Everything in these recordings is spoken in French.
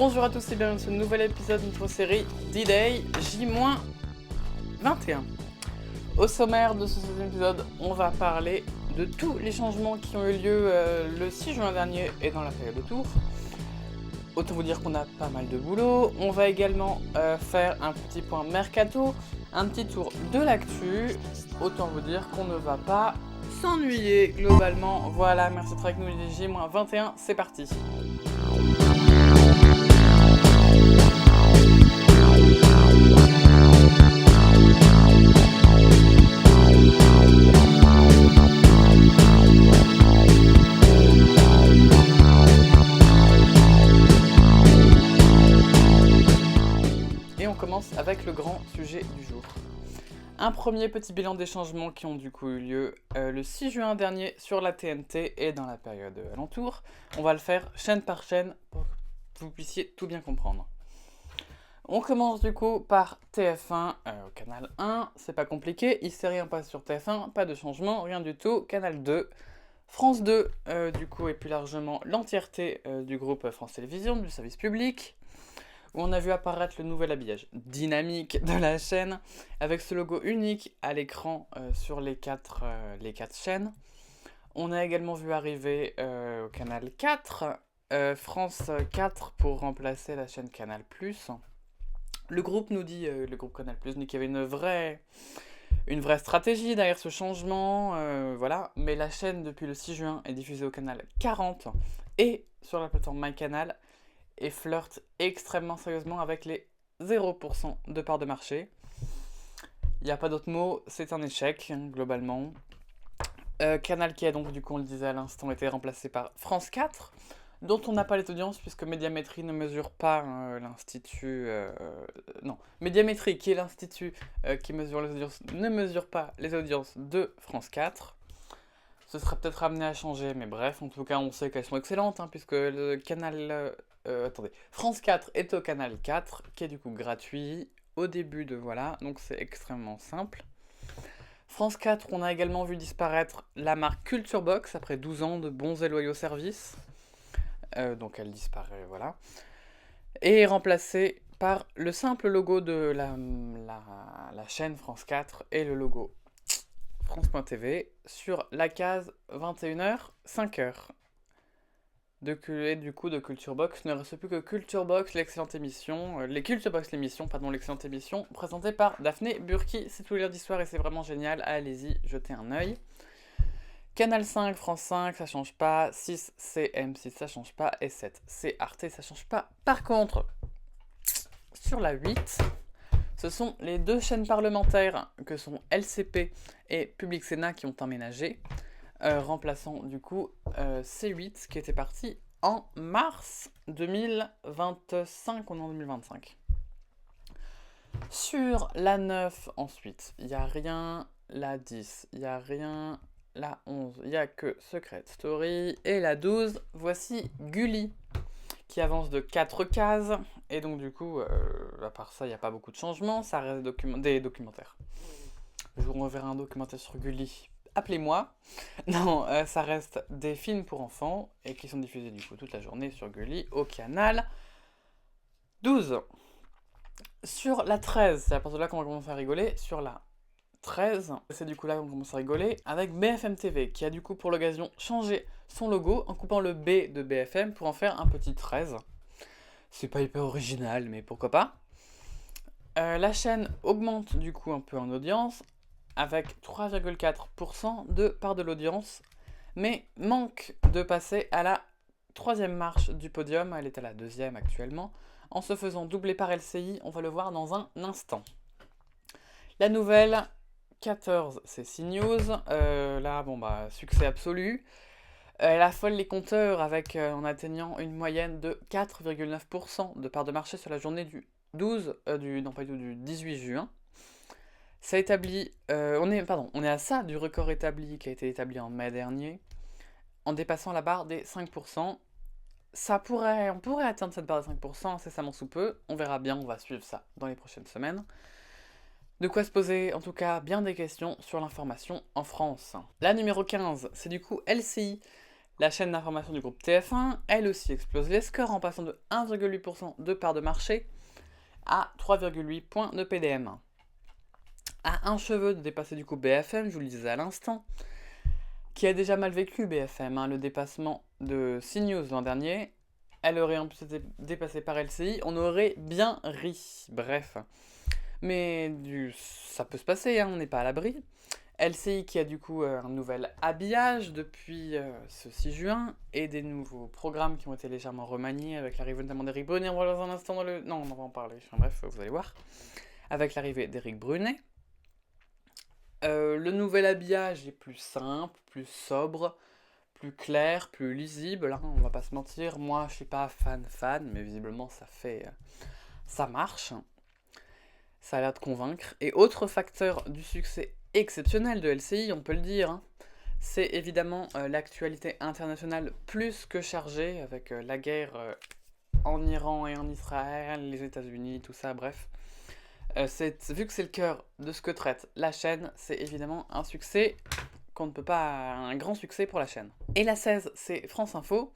Bonjour à tous et bienvenue dans ce nouvel épisode de notre série D-Day J-21. Au sommaire de ce 16e épisode, on va parler de tous les changements qui ont eu lieu le 6 juin dernier et dans la période de tour. Autant vous dire qu'on a pas mal de boulot. On va également faire un petit point mercato, un petit tour de l'actu. Autant vous dire qu'on ne va pas s'ennuyer globalement. Voilà, merci d'être avec nous les J-21, c'est parti. Avec le grand sujet du jour. Un premier petit bilan des changements qui ont du coup eu lieu le 6 juin dernier sur la TNT et dans la période alentour. On va le faire chaîne par chaîne pour que vous puissiez tout bien comprendre. On commence du coup par TF1 au canal 1, c'est pas compliqué, il s'est rien passé sur TF1, pas de changement, rien du tout. Canal 2, France 2 du coup et plus largement l'entièreté du groupe France Télévisions, du service public. Où on a vu apparaître le nouvel habillage dynamique de la chaîne, avec ce logo unique à l'écran sur les quatre chaînes. On a également vu arriver au canal 4, France 4 pour remplacer la chaîne Canal+. Le groupe le groupe Canal+, nous dit qu'il y avait une vraie stratégie derrière ce changement, voilà. Mais la chaîne, depuis le 6 juin, est diffusée au canal 40 et sur la plateforme MyCanal, et flirte extrêmement sérieusement avec les 0% de part de marché. Il n'y a pas d'autre mot, c'est un échec, globalement. Canal qui a donc, du coup, on le disait à l'instant, été remplacé par France 4, dont on n'a pas les audiences, puisque Médiamétrie ne mesure pas l'institut... non, Médiamétrie, qui est l'institut qui mesure les audiences, ne mesure pas les audiences de France 4. Ce sera peut-être amené à changer, mais bref, en tout cas, on sait qu'elles sont excellentes, puisque le canal... France 4 est au canal 4, qui est du coup gratuit au début de voilà, donc c'est extrêmement simple. France 4, on a également vu disparaître la marque Culture Box après 12 ans de bons et loyaux services. Donc elle disparaît, voilà. Et est remplacée par le simple logo de la chaîne France 4 et le logo France.tv sur la case 21h, 5h. Et du coup de Culture Box, ne reste plus que Culture Box, l'excellente émission, l'excellente émission présentée par Daphné Burki. C'est tous les lundis d'histoire et c'est vraiment génial, allez-y, jetez un œil. Canal 5, France 5, ça change pas, 6 c'est M6, ça change pas, et 7 c'est Arte, ça change pas. Par contre, sur la 8, ce sont les deux chaînes parlementaires que sont LCP et Public Sénat qui ont emménagé. Remplaçant du coup C8 qui était parti en mars 2025, on est en 2025. Sur la 9 ensuite, il n'y a rien, la 10, il n'y a rien, la 11, il n'y a que Secret Story, et la 12, voici Gulli qui avance de 4 cases, et donc du coup, à part ça, il n'y a pas beaucoup de changements, ça reste des documentaires. Je vous reverrai un documentaire sur Gulli. Appelez-moi. Non, ça reste des films pour enfants et qui sont diffusés du coup toute la journée sur Gulli au canal 12. Sur la 13, c'est à partir de là qu'on va commencer à rigoler. Sur la 13, c'est du coup là qu'on commence à rigoler avec BFM TV qui a du coup pour l'occasion changé son logo en coupant le B de BFM pour en faire un petit 13. C'est pas hyper original, mais pourquoi pas. La chaîne augmente du coup un peu en audience, avec 3,4% de part de l'audience, mais manque de passer à la 3e marche du podium, elle est à la 2e actuellement, en se faisant doubler par LCI, on va le voir dans un instant. La nouvelle 14, c'est CNews, là, succès absolu. Elle affole les compteurs en atteignant une moyenne de 4,9% de part de marché sur la journée du 18 juin. Ça établit, on est à ça du record établi qui a été établi en mai dernier, en dépassant la barre des 5%. On pourrait atteindre cette barre des 5% incessamment sous peu, on verra bien, on va suivre ça dans les prochaines semaines. De quoi se poser en tout cas bien des questions sur l'information en France. La numéro 15, c'est du coup LCI La chaîne d'information du groupe TF1, elle aussi explose les scores en passant de 1,8% de part de marché à 3,8 points de PDM. À un cheveu de dépasser du coup BFM, je vous le disais à l'instant, qui a déjà mal vécu BFM, le dépassement de CNews l'an dernier. Elle aurait en plus été dépassée par LCI, on aurait bien ri. Bref. Mais ça peut se passer, on n'est pas à l'abri. LCI qui a du coup un nouvel habillage depuis ce 6 juin et des nouveaux programmes qui ont été légèrement remaniés avec l'arrivée notamment d'Éric Brunet. On va dans un instant dans le... Non, on va en parler. Enfin, bref, vous allez voir. Avec l'arrivée d'Éric Brunet. Le nouvel habillage est plus simple, plus sobre, plus clair, plus lisible. On va pas se mentir. Moi, je suis pas fan, mais visiblement ça marche. Ça a l'air de convaincre. Et autre facteur du succès exceptionnel de LCI, on peut le dire, c'est évidemment l'actualité internationale plus que chargée, avec la guerre en Iran et en Israël, les États-Unis, tout ça, bref. Vu que c'est le cœur de ce que traite la chaîne, c'est évidemment un succès qu'on ne peut pas... un grand succès pour la chaîne. Et la 16, c'est France Info,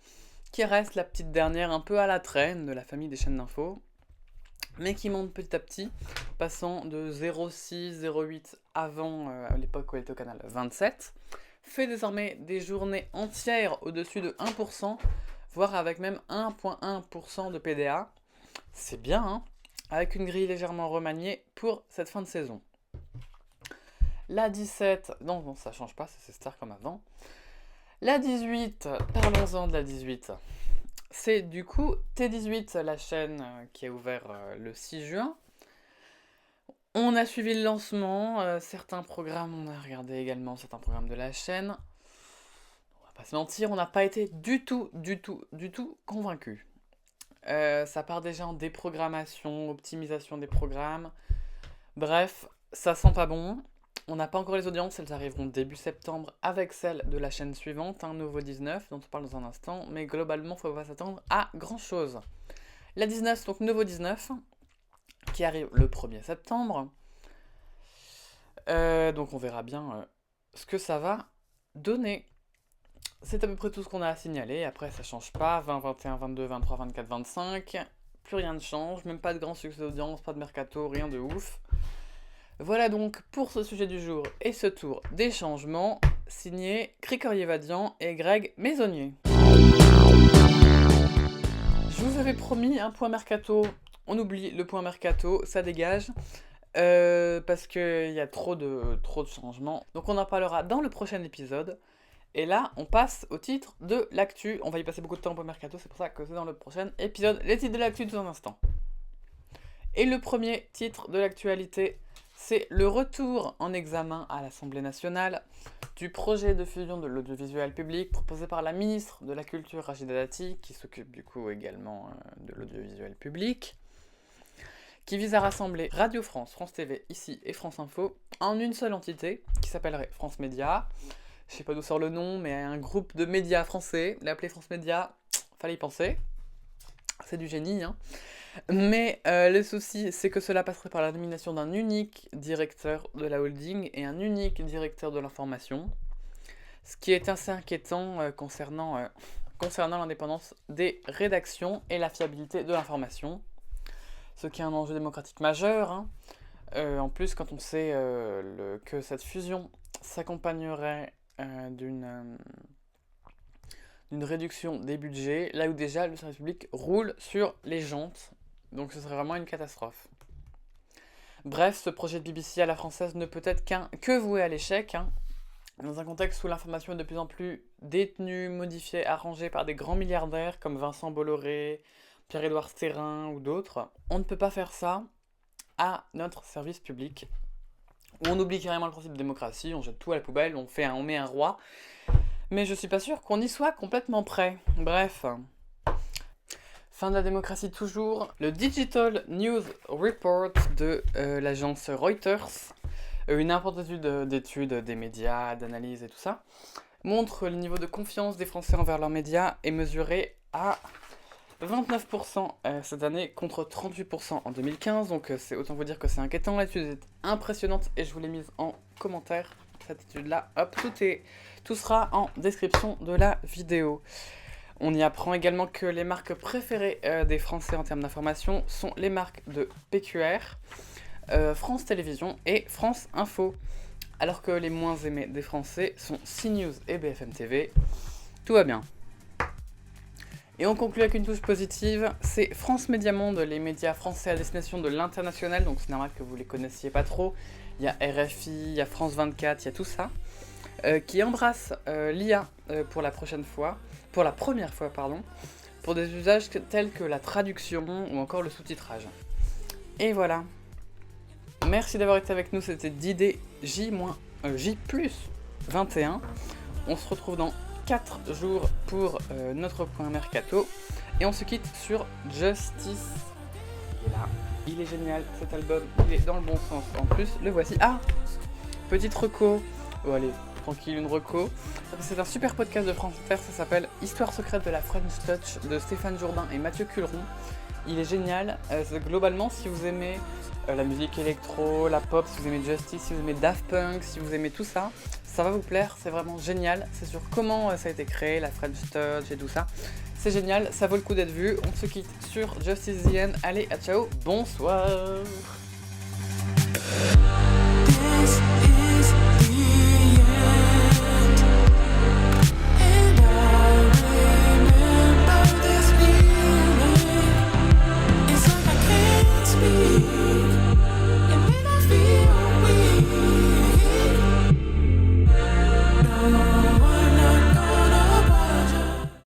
qui reste la petite dernière un peu à la traîne de la famille des chaînes d'info, mais qui monte petit à petit, passant de 0,6, 0,8 avant, à l'époque où elle était au canal 27, fait désormais des journées entières au-dessus de 1%, voire avec même 1,1% de PDA. C'est bien, avec une grille légèrement remaniée pour cette fin de saison. La 17, non, ça change pas, c'est star comme avant. La 18, parlons-en de la 18. C'est du coup T18, la chaîne qui a ouvert le 6 juin. On a suivi le lancement, certains programmes, on a regardé également certains programmes de la chaîne. On va pas se mentir, on n'a pas été du tout convaincus. Ça part déjà en déprogrammation, optimisation des programmes. Bref, ça sent pas bon. On n'a pas encore les audiences, elles arriveront début septembre avec celles de la chaîne suivante, Nouveau 19, dont on parle dans un instant, mais globalement, il ne faut pas s'attendre à grand chose. La 19, donc Nouveau 19, qui arrive le 1er septembre. Donc on verra bien ce que ça va donner. C'est à peu près tout ce qu'on a à signaler, après ça change pas, 20, 21, 22, 23, 24, 25, plus rien ne change, même pas de grand succès d'audience, pas de mercato, rien de ouf. Voilà donc pour ce sujet du jour et ce tour des changements, signé Cricorier-Vadian et Greg Maisonnier. Je vous avais promis un point mercato, on oublie le point mercato, ça dégage, parce qu'il y a trop de changements. Donc on en parlera dans le prochain épisode. Et là, on passe au titre de l'actu. On va y passer beaucoup de temps au point mercato, c'est pour ça que c'est dans le prochain épisode. Les titres de l'actu dans un instant. Et le premier titre de l'actualité, c'est le retour en examen à l'Assemblée nationale du projet de fusion de l'audiovisuel public proposé par la ministre de la Culture Rachida Dati, qui s'occupe du coup également de l'audiovisuel public, qui vise à rassembler Radio France, France TV ici et France Info en une seule entité qui s'appellerait France Média. Je sais pas d'où sort le nom, mais un groupe de médias français, l'appeler France Média, fallait y penser. C'est du génie, Mais le souci, c'est que cela passerait par la nomination d'un unique directeur de la holding et un unique directeur de l'information. Ce qui est assez inquiétant concernant l'indépendance des rédactions et la fiabilité de l'information. Ce qui est un enjeu démocratique majeur. En plus, quand on sait que cette fusion s'accompagnerait d'une réduction des budgets, là où déjà le service public roule sur les jantes. Donc ce serait vraiment une catastrophe. Bref, ce projet de BBC à la française ne peut être que voué à l'échec, dans un contexte où l'information est de plus en plus détenue, modifiée, arrangée par des grands milliardaires comme Vincent Bolloré, Pierre-Édouard Stérin ou d'autres. On ne peut pas faire ça à notre service public, où on oublie carrément le principe de démocratie, on jette tout à la poubelle, on met un roi. Mais je suis pas sûre qu'on y soit complètement prêt. Bref. Fin de la démocratie toujours. Le Digital News Report de l'agence Reuters, une importante d'études des médias, d'analyse et tout ça, montre le niveau de confiance des Français envers leurs médias est mesuré à 29% cette année contre 38% en 2015. Donc c'est autant vous dire que c'est inquiétant. L'étude est impressionnante et je vous l'ai mise en commentaire cette étude-là. Hop, tout sera en description de la vidéo. On y apprend également que les marques préférées des Français en termes d'information sont les marques de PQR, France Télévisions et France Info, alors que les moins aimés des Français sont CNews et BFM TV. Tout va bien. Et on conclut avec une touche positive, c'est France Média Monde, les médias français à destination de l'international, donc c'est normal que vous les connaissiez pas trop. Il y a RFI, il y a France 24, il y a tout ça, qui embrasse l'IA pour la première fois, pour des usages tels que la traduction ou encore le sous-titrage. Et voilà. Merci d'avoir été avec nous, c'était d'idée J+21. On se retrouve dans 4 jours pour notre point mercato. Et on se quitte sur Justice. Il est là, il est génial cet album, il est dans le bon sens. En plus, le voici. Ah, petite reco. Oh allez, tranquille, une reco. C'est un super podcast de France Inter, ça s'appelle Histoire secrète de la French Touch de Stéphane Jourdain et Mathieu Culeron. Il est génial. Globalement, si vous aimez la musique électro, la pop, si vous aimez Justice, si vous aimez Daft Punk, si vous aimez tout ça, ça va vous plaire, c'est vraiment génial. C'est sur comment ça a été créé, la French Touch et tout ça. C'est génial, ça vaut le coup d'être vu. On se quitte sur Justice the End. Allez, à ciao, bonsoir.